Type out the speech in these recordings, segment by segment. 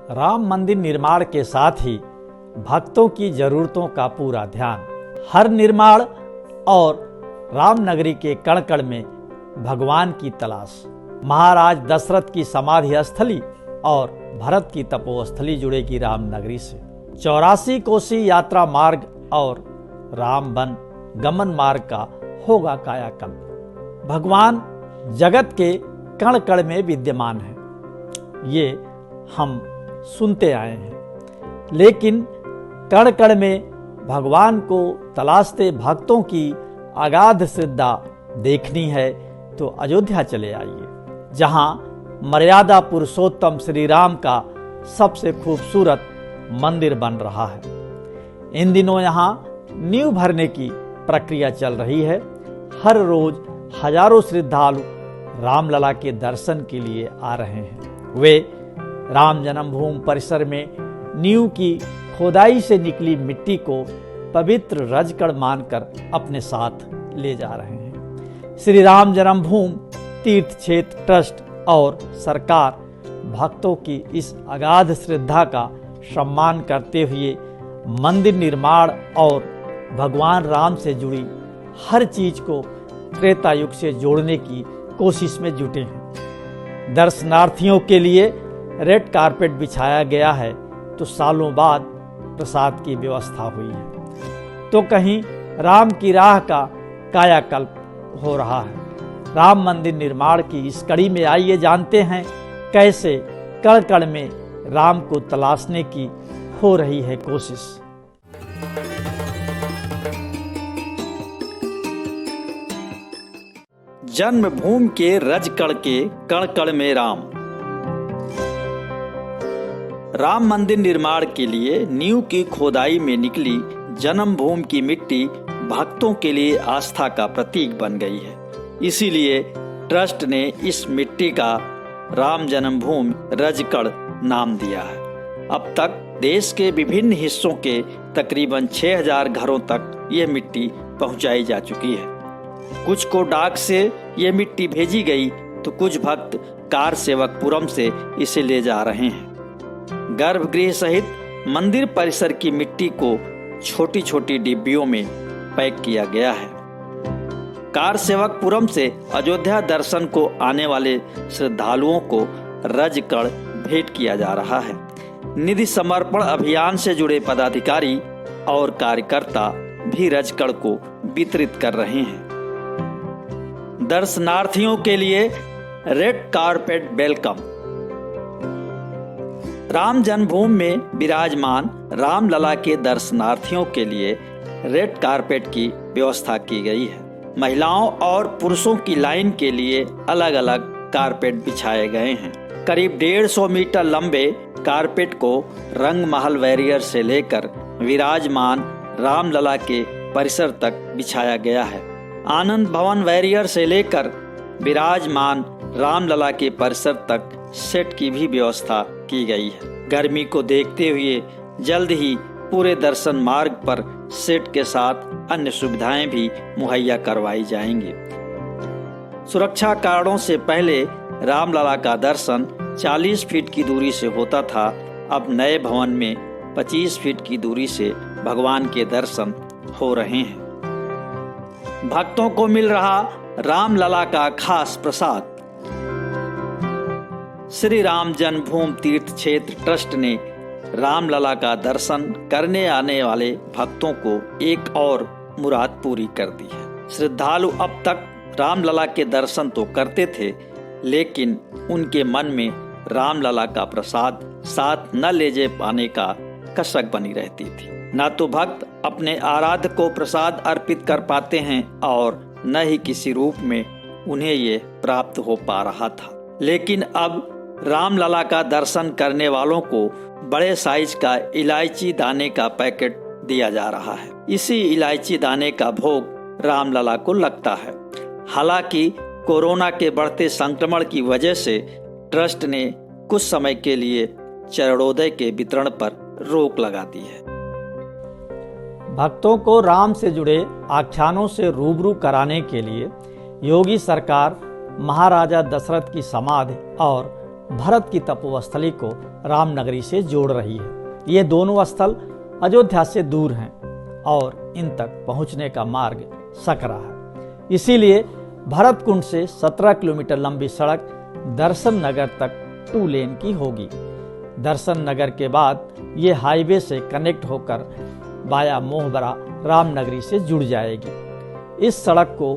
राम मंदिर निर्माण के साथ ही भक्तों की जरूरतों का पूरा ध्यान, हर निर्माण और रामनगरी के कण कण में भगवान की तलाश। महाराज दशरथ की समाधि स्थली और भरत की तपोस्थली जुड़ेगी रामनगरी से। 84 कोसी यात्रा मार्ग और राम वन गमन मार्ग का होगा कायाकल्प। भगवान जगत के कण कण में विद्यमान है, ये हम सुनते आए हैं, लेकिन कण कण में भगवान को तलाशते भक्तों की अगाध श्रद्धा देखनी है तो अयोध्या चले आइए, जहां मर्यादा पुरुषोत्तम श्री राम का सबसे खूबसूरत मंदिर बन रहा है। इन दिनों यहां नींव भरने की प्रक्रिया चल रही है। हर रोज हजारों श्रद्धालु रामलला के दर्शन के लिए आ रहे हैं। वे राम जन्मभूमि परिसर में नींव की खोदाई से निकली मिट्टी को पवित्र रजकण मानकर अपने साथ ले जा रहे हैं। श्री राम जन्मभूमि तीर्थ क्षेत्र ट्रस्ट और सरकार भक्तों की इस अगाध श्रद्धा का सम्मान करते हुए मंदिर निर्माण और भगवान राम से जुड़ी हर चीज को त्रेता युग से जोड़ने की कोशिश में जुटे हैं। दर्शनार्थियों के लिए रेड कारपेट बिछाया गया है तो सालों बाद प्रसाद की व्यवस्था हुई है, तो कहीं राम की राह का कायाकल्प हो रहा है। राम मंदिर निर्माण की इस कड़ी में आइए जानते हैं कैसे कण कण में राम को तलाशने की हो रही है कोशिश। जन्मभूमि के रजकण के कण कण में राम मंदिर निर्माण के लिए नींव की खोदाई में निकली जन्मभूमि की मिट्टी भक्तों के लिए आस्था का प्रतीक बन गई है। इसीलिए ट्रस्ट ने इस मिट्टी का राम जन्मभूमि रजकण नाम दिया है। अब तक देश के विभिन्न हिस्सों के तकरीबन 6000 घरों तक ये मिट्टी पहुंचाई जा चुकी है। कुछ को डाक से ये मिट्टी भेजी गई तो कुछ भक्त कार सेवकपुरम से इसे ले जा रहे हैं। गर्भगृह सहित मंदिर परिसर की मिट्टी को छोटी छोटी डिब्बियों में पैक किया गया है। कार सेवकपुरम से अयोध्या दर्शन को आने वाले श्रद्धालुओं को रजकण भेंट किया जा रहा है। निधि समर्पण अभियान से जुड़े पदाधिकारी और कार्यकर्ता भी रजकण को वितरित कर रहे हैं। दर्शनार्थियों के लिए रेड कारपेट वेलकम। राम जन्मभूमि में विराजमान रामलला के दर्शनार्थियों के लिए रेड कारपेट की व्यवस्था की गई है। महिलाओं और पुरुषों की लाइन के लिए अलग अलग कारपेट बिछाए गए हैं। करीब 150 मीटर लंबे कारपेट को रंग महल बैरियर से लेकर विराजमान रामलला के परिसर तक बिछाया गया है। आनंद भवन बैरियर से लेकर विराजमान रामलला के परिसर तक सेट की भी व्यवस्था की गई है। गर्मी को देखते हुए जल्द ही पूरे दर्शन मार्ग पर सेट के साथ अन्य सुविधाएं भी मुहैया करवाई जाएंगी। सुरक्षा कारणों से पहले रामलला का दर्शन 40 फीट की दूरी से होता था। अब नए भवन में 25 फीट की दूरी से भगवान के दर्शन हो रहे हैं। भक्तों को मिल रहा रामलला का खास प्रसाद। श्री राम जन्मभूमि तीर्थ क्षेत्र ट्रस्ट ने रामलला का दर्शन करने आने वाले भक्तों को एक और मुराद पूरी कर दी है। श्रद्धालु अब तक रामलला के दर्शन तो करते थे, लेकिन उनके मन में रामलला का प्रसाद साथ न ले जा पाने का कसक बनी रहती थी। न तो भक्त अपने आराध्य को प्रसाद अर्पित कर पाते हैं और न ही किसी रूप में उन्हें ये प्राप्त हो पा रहा था। लेकिन अब रामलला का दर्शन करने वालों को बड़े साइज का इलायची दाने का पैकेट दिया जा रहा है। इसी इलायची दाने का भोग रामलला को लगता है। हालांकि कोरोना के बढ़ते संक्रमण की वजह से ट्रस्ट ने कुछ समय के लिए चरणोदय के वितरण पर रोक लगा दी है। भक्तों को राम से जुड़े आख्यानों से रूबरू कराने के लिए योगी सरकार महाराजा दशरथ की समाधि और भरत की तपोस्थली को रामनगरी से जोड़ रही है। ये दोनों स्थल अयोध्या से दूर हैं और इन तक पहुंचने का मार्ग सकरा है। इसीलिए भरत कुंड से 17 किलोमीटर लंबी सड़क दर्शन नगर तक 2 लेन की होगी। दर्शन नगर के बाद ये हाईवे से कनेक्ट होकर वाया मोहबरा रामनगरी से जुड़ जाएगी। इस सड़क को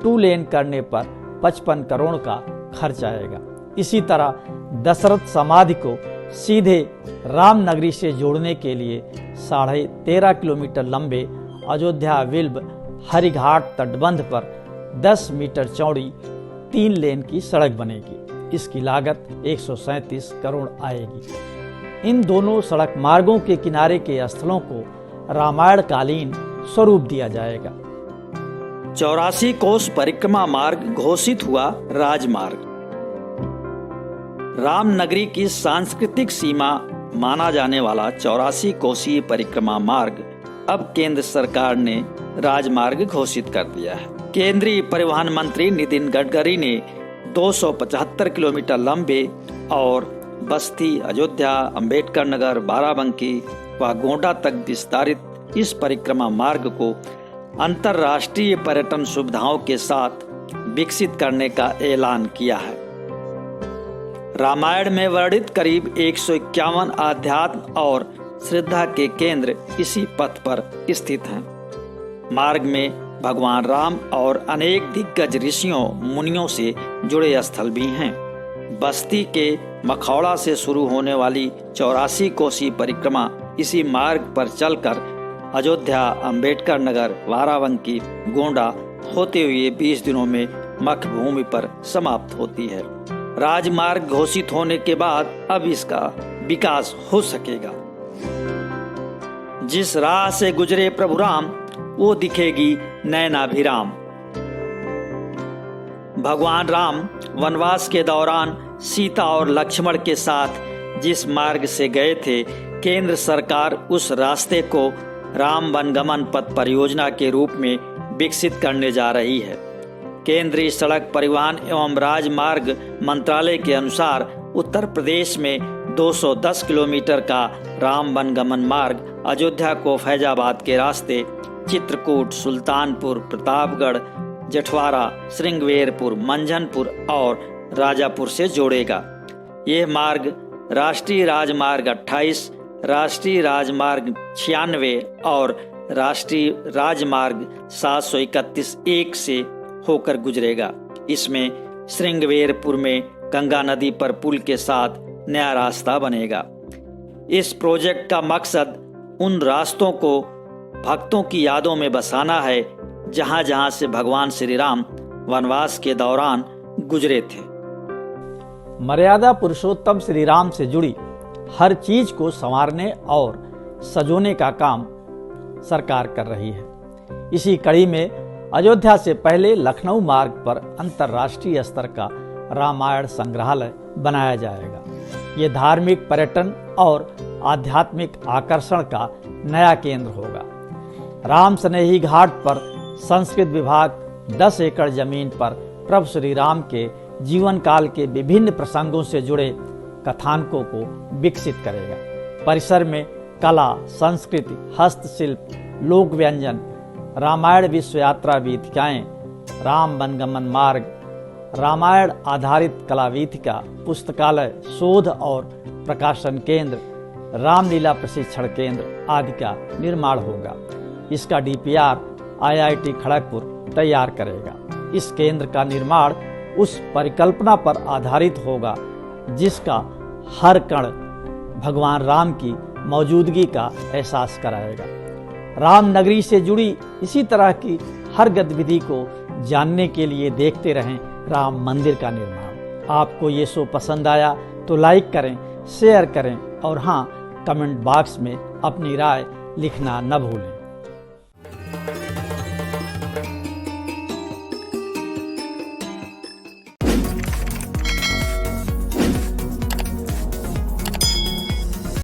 2 लेन करने पर 55 करोड़ का खर्च आएगा। इसी तरह दशरथ समाधि को सीधे रामनगरी से जोड़ने के लिए 13.5 किलोमीटर लंबे अयोध्या विल्ब हरिघाट तटबंध पर 10 मीटर चौड़ी 3 लेन की सड़क बनेगी। इसकी लागत 137 करोड़ आएगी। इन दोनों सड़क मार्गों के किनारे के स्थलों को रामायण कालीन स्वरूप दिया जाएगा। 84 कोस परिक्रमा मार्ग घोषित हुआ राजमार्ग। रामनगरी की सांस्कृतिक सीमा माना जाने वाला 84 कोसीय परिक्रमा मार्ग अब केंद्र सरकार ने राजमार्ग घोषित कर दिया है। केंद्रीय परिवहन मंत्री नितिन गडकरी ने 275 किलोमीटर लंबे और बस्ती, अयोध्या, अंबेडकर नगर, बाराबंकी व गोंडा तक विस्तारित इस परिक्रमा मार्ग को अंतर्राष्ट्रीय पर्यटन सुविधाओं के साथ विकसित करने का ऐलान किया है। रामायण में वर्णित करीब 151 आध्यात्म और श्रद्धा के केंद्र इसी पथ पर स्थित हैं। मार्ग में भगवान राम और अनेक दिग्गज ऋषियों मुनियों से जुड़े स्थल भी हैं। बस्ती के मखौड़ा से शुरू होने वाली 84 कोसी परिक्रमा इसी मार्ग पर चलकर अयोध्या, अंबेडकर नगर, बाराबंकी, गोंडा होते हुए 20 दिनों में मख भूमि पर समाप्त होती है। राजमार्ग घोषित होने के बाद अब इसका विकास हो सकेगा। जिस राह से गुजरे प्रभु राम वो दिखेगी नैनाभिराम। भगवान राम वनवास के दौरान सीता और लक्ष्मण के साथ जिस मार्ग से गए थे, केंद्र सरकार उस रास्ते को राम वनगमन पथ परियोजना के रूप में विकसित करने जा रही है। केंद्रीय सड़क परिवहन एवं राजमार्ग मंत्रालय के अनुसार उत्तर प्रदेश में 210 किलोमीटर का राम वनगमन मार्ग अयोध्या को फैजाबाद के रास्ते चित्रकूट, सुल्तानपुर, प्रतापगढ़, जठवारा, श्रृंगवेरपुर, मंझनपुर और राजापुर से जोड़ेगा। यह मार्ग राष्ट्रीय राजमार्ग 28, राष्ट्रीय राजमार्ग 96 और राष्ट्रीय राजमार्ग 731-1 से होकर गुजरेगा। इसमें श्रृंगवेरपुर में गंगा नदी पर पुल के साथ नया रास्ता बनेगा। इस प्रोजेक्ट का मकसद उन रास्तों को भक्तों की यादों में बसाना है जहां जहां से भगवान श्री राम वनवास के दौरान गुजरे थे। मर्यादा पुरुषोत्तम श्री राम से जुड़ी हर चीज को संवारने और सजोने का काम सरकार कर रही है। इसी कड़ी में अयोध्या से पहले लखनऊ मार्ग पर अंतर्राष्ट्रीय स्तर का रामायण संग्रहालय बनाया जाएगा। ये धार्मिक, पर्यटन और आध्यात्मिक आकर्षण का नया केंद्र होगा। राम स्नेही घाट पर संस्कृत विभाग 10 एकड़ जमीन पर प्रभु श्री राम के जीवन काल के विभिन्न प्रसंगों से जुड़े कथानकों को विकसित करेगा। परिसर में कला, संस्कृति, हस्तशिल्प, लोक व्यंजन, रामायण विश्व यात्रा वीथिकाएं, राम वनगमन मार्ग, रामायण आधारित कला वीथिका, पुस्तकालय, शोध और प्रकाशन केंद्र, रामलीला प्रशिक्षण केंद्र आदि का निर्माण होगा। इसका डीपीआर IIT खड़गपुर तैयार करेगा। इस केंद्र का निर्माण उस परिकल्पना पर आधारित होगा जिसका हर कण भगवान राम की मौजूदगी का एहसास कराएगा। रामनगरी से जुड़ी इसी तरह की हर गतिविधि को जानने के लिए देखते रहें राम मंदिर का निर्माण। आपको ये शो पसंद आया तो लाइक करें, शेयर करें और हाँ, कमेंट बॉक्स में अपनी राय लिखना न भूलें।